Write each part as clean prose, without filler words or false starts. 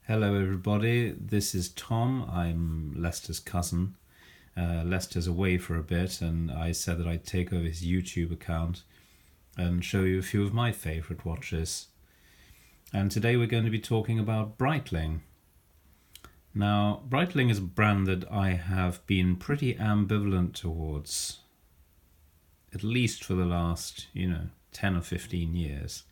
Hello everybody, this is Tom. I'm Lester's cousin. Lester's away for a bit and I said that I'd take over his YouTube account and show you a few of my favourite watches. And today we're going to be talking about Breitling. Now, Breitling is a brand that I have been pretty ambivalent towards, at least for the last, 10 or 15 years.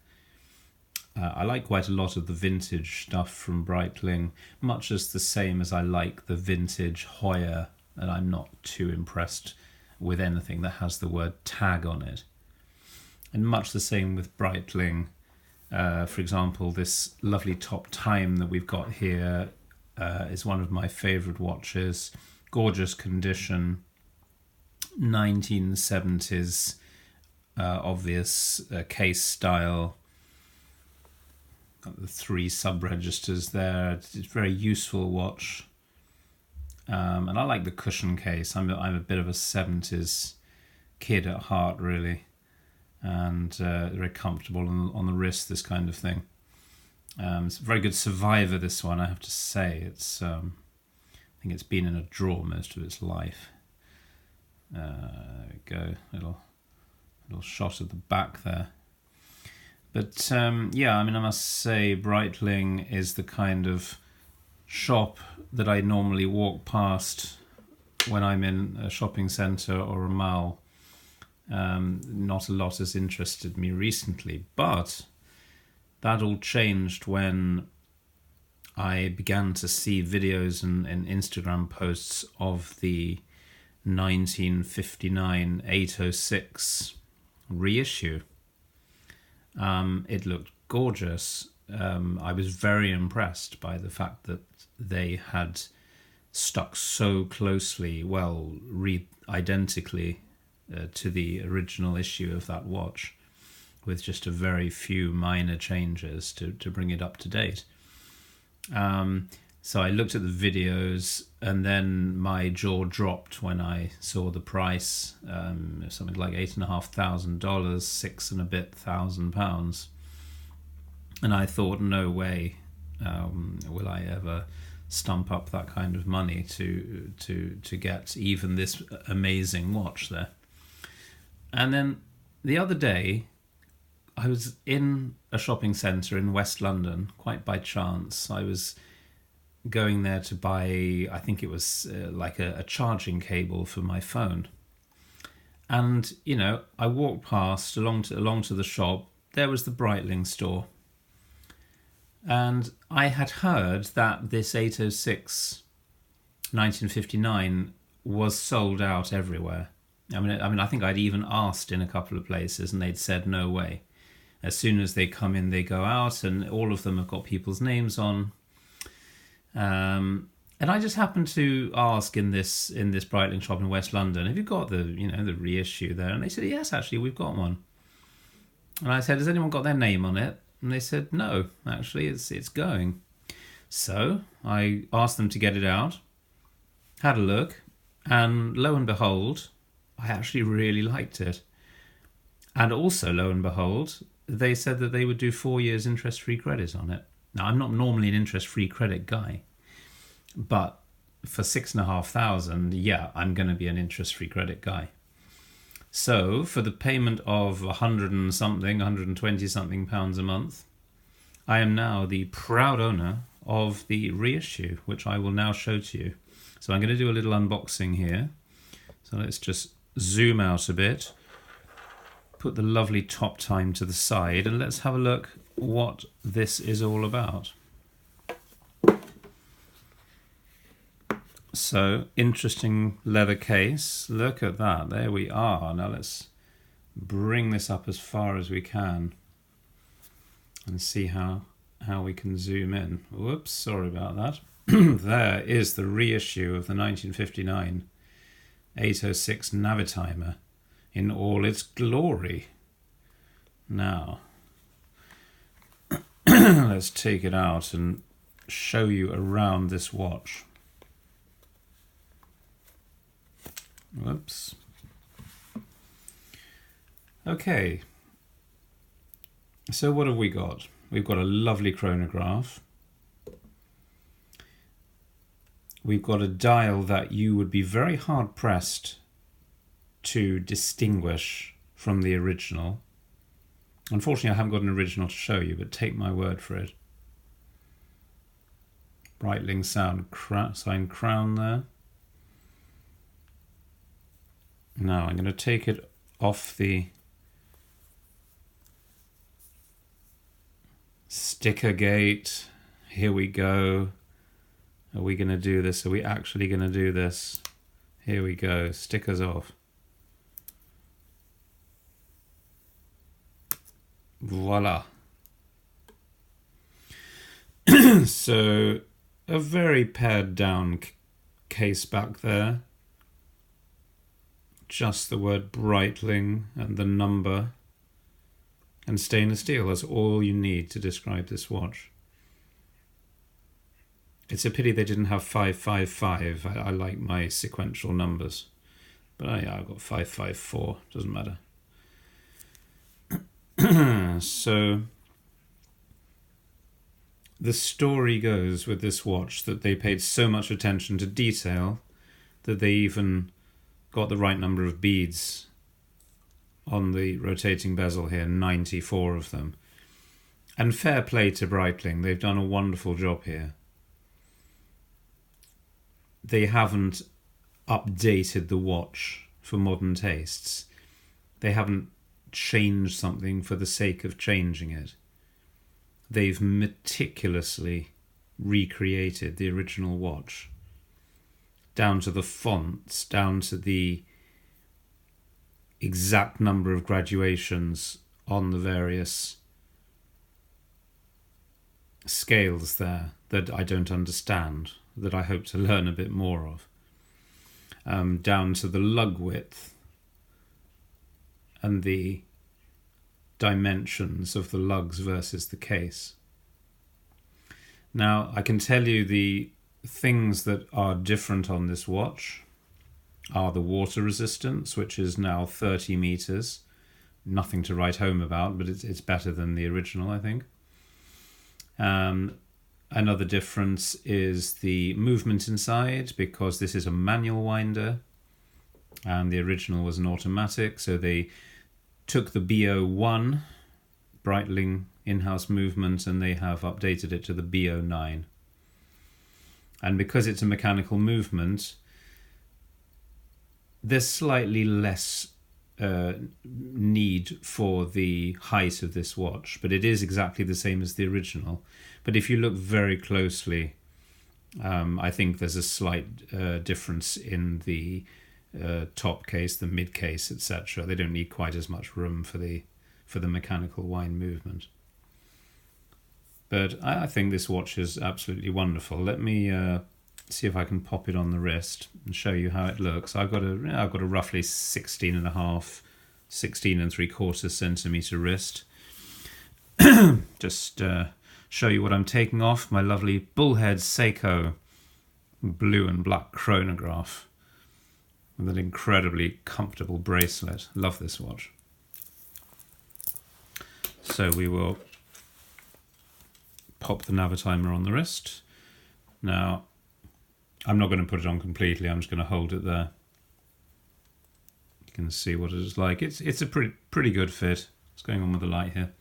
I like quite a lot of the vintage stuff from Breitling, much as the same as I like the vintage Hoya, and I'm not too impressed with anything that has the word tag on it. And much the same with Breitling. For example, this lovely top time that we've got here is one of my favourite watches. Gorgeous condition, 1970s, obvious case style. Got the 3 sub-registers there. It's a very useful watch. And I like the cushion case. I'm a bit of a 70s kid at heart, really. And very comfortable on the wrist, this kind of thing. It's a very good survivor, this one, I have to say. It's I think it's been in a drawer most of its life. There we go. Little shot at the back there. But I must say Breitling is the kind of shop that I normally walk past when I'm in a shopping centre or a mall. Not a lot has interested me recently, but that all changed when I began to see videos and Instagram posts of the 1959 806 reissue. It looked gorgeous. I was very impressed by the fact that they had stuck so closely, identically to the original issue of that watch, with just a very few minor changes to bring it up to date. So I looked at the videos and then my jaw dropped when I saw the price, something like $8,500, £6,000 and a bit. And I thought, no way will I ever stump up that kind of money to get even this amazing watch there. And then the other day, I was in a shopping centre in West London, quite by chance. I was going there to buy, I think it was like a charging cable for my phone. And, I walked past along to the shop. There was the Breitling store. And I had heard that this 806 1959 was sold out everywhere. I mean, I think I'd even asked in a couple of places and they'd said no way. As soon as they come in, they go out, and all of them have got people's names on. And I just happened to ask in this Breitling shop in West London, have you got the reissue there? And they said, yes, actually, we've got one. And I said, has anyone got their name on it? And they said, no, actually, it's going. So I asked them to get it out, had a look, and lo and behold, I actually really liked it. And also, lo and behold, they said that they would do 4 years interest-free credit on it. Now, I'm not normally an interest-free credit guy, but for $6,500, I'm going to be an interest-free credit guy. So, for the payment of 120 something pounds a month, I am now the proud owner of the reissue, which I will now show to you. So I'm going to do a little unboxing here. So let's just zoom out a bit, put the lovely top time to the side, and let's have a look what this is all about. So, interesting leather case. Look at that. There we are. Now let's bring this up as far as we can and see how we can zoom in. Whoops, sorry about that. There is the reissue of the 1959 806 Navitimer in all its glory. Now, let's take it out and show you around this watch. Whoops. Okay. So what have we got? We've got a lovely chronograph. we've got a dial that you would be very hard pressed to distinguish from the original. Unfortunately, I haven't got an original to show you, but take my word for it. Breitling sign crown there. Now I'm going to take it off the sticker gate. Here we go. Are we going to do this? Are we actually going to do this? Here we go. Stickers off. Voila. So a very pared down case back there. Just the word Breitling and the number and stainless steel. That's all you need to describe this watch. It's a pity they didn't have 555. I like my sequential numbers. But yeah, I've got 554. Doesn't matter. So the story goes with this watch that they paid so much attention to detail that they even got the right number of beads on the rotating bezel here, 94 of them. And fair play to Breitling, they've done a wonderful job here. They haven't updated the watch for modern tastes. They haven't changed something for the sake of changing it. They've meticulously recreated the original watch, down to the fonts, down to the exact number of graduations on the various scales there that I don't understand, that I hope to learn a bit more of, down to the lug width and the dimensions of the lugs versus the case. Now, I can tell you the things that are different on this watch are the water resistance, which is now 30 meters. Nothing to write home about, but it's better than the original, I think. Another difference is the movement inside, because this is a manual winder and the original was an automatic, so they took the BO1 Breitling in-house movement and they have updated it to the BO9. And because it's a mechanical movement, there's slightly less need for the height of this watch, but it is exactly the same as the original. But if you look very closely, I think there's a slight difference in the top case, the mid case, etc. They don't need quite as much room for the mechanical wind movement. But I think this watch is absolutely wonderful. Let me see if I can pop it on the wrist and show you how it looks. I've got a roughly 16 and 3/4 centimeter wrist. Just show you what I'm taking off. My lovely bullhead Seiko blue and black chronograph with an incredibly comfortable bracelet. Love this watch. So we will pop the Navitimer on the wrist. Now, I'm not going to put it on completely. I'm just going to hold it there. You can see what it is like. It's a pretty good fit. What's going on with the light here?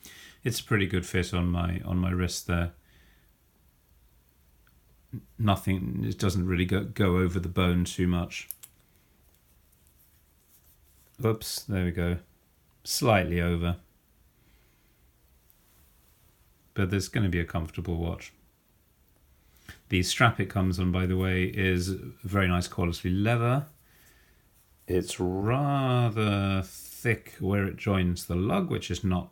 It's a pretty good fit on my wrist there. Nothing. It doesn't really go over the bone too much. Oops, there we go. Slightly over. But there's going to be a comfortable watch. The strap it comes on, by the way, is very nice quality leather. It's rather thick where it joins the lug, which is not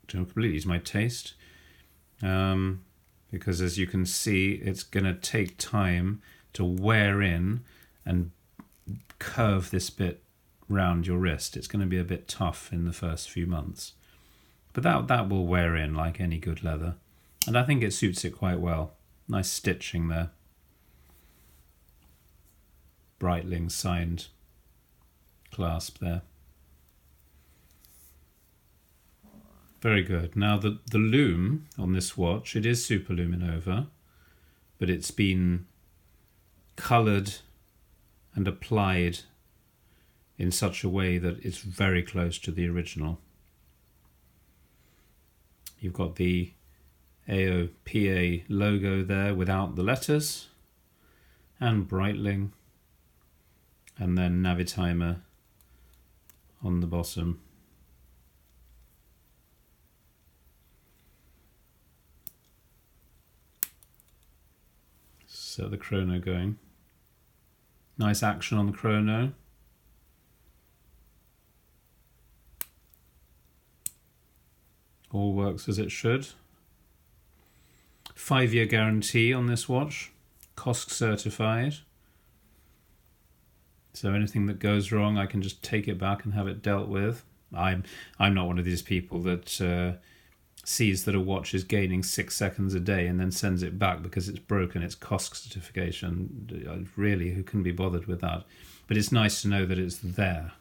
completely to my taste. Because as you can see, it's going to take time to wear in and curve this bit round your wrist. It's going to be a bit tough in the first few months. But that will wear in like any good leather. And I think it suits it quite well. Nice stitching there. Breitling signed clasp there. Very good. Now the lume on this watch, it is super luminova, but it's been coloured and applied in such a way that it's very close to the original. You've got the AOPA logo there without the letters, and Breitling, and then Navitimer on the bottom. So the chrono going. Nice action on the chrono. All works as it should. 5-year guarantee on this watch. COSC certified. So anything that goes wrong, I can just take it back and have it dealt with. I'm not one of these people that sees that a watch is gaining 6 seconds a day and then sends it back because it's broken its COSC certification. Really, who can be bothered with that? But it's nice to know that it's there.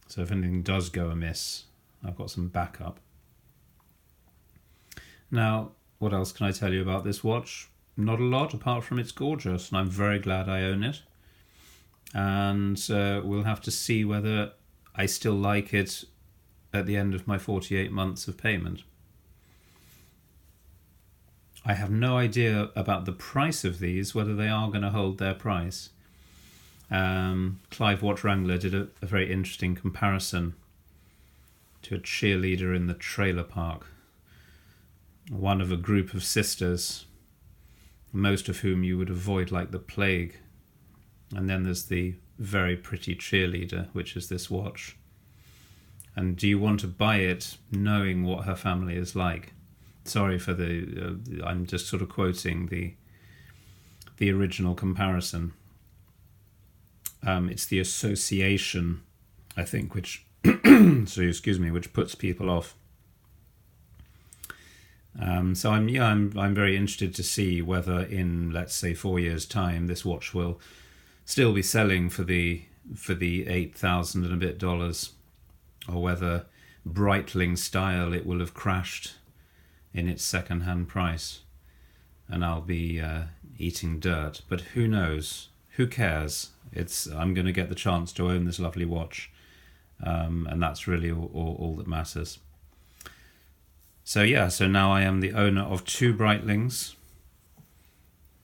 So if anything does go amiss, I've got some backup. Now, what else can I tell you about this watch? Not a lot, apart from it's gorgeous, and I'm very glad I own it. And we'll have to see whether I still like it at the end of my 48 months of payment. I have no idea about the price of these, whether they are going to hold their price. Clive Watch Wrangler did a very interesting comparison to a cheerleader in the trailer park. One of a group of sisters, most of whom you would avoid like the plague. And then there's the very pretty cheerleader, which is this watch. And do you want to buy it knowing what her family is like? Sorry for I'm just sort of quoting the original comparison. It's the association, I think, which which puts people off. So I'm very interested to see whether in, let's say, 4 years' time, this watch will still be selling for the $8,000 and a bit, or whether Breitling style it will have crashed in its second-hand price, and I'll be eating dirt. But who knows? Who cares? I'm going to get the chance to own this lovely watch, and that's really all that matters. So now I am the owner of 2 Breitlings,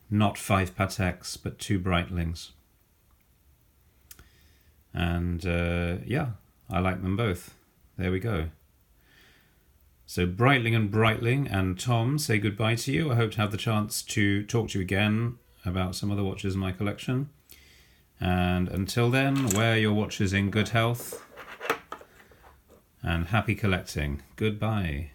not 5 Pateks, but 2 Breitlings. And I like them both. There we go. So Breitling and Tom say goodbye to you. I hope to have the chance to talk to you again about some other watches in my collection. And until then, wear your watches in good health and happy collecting. Goodbye.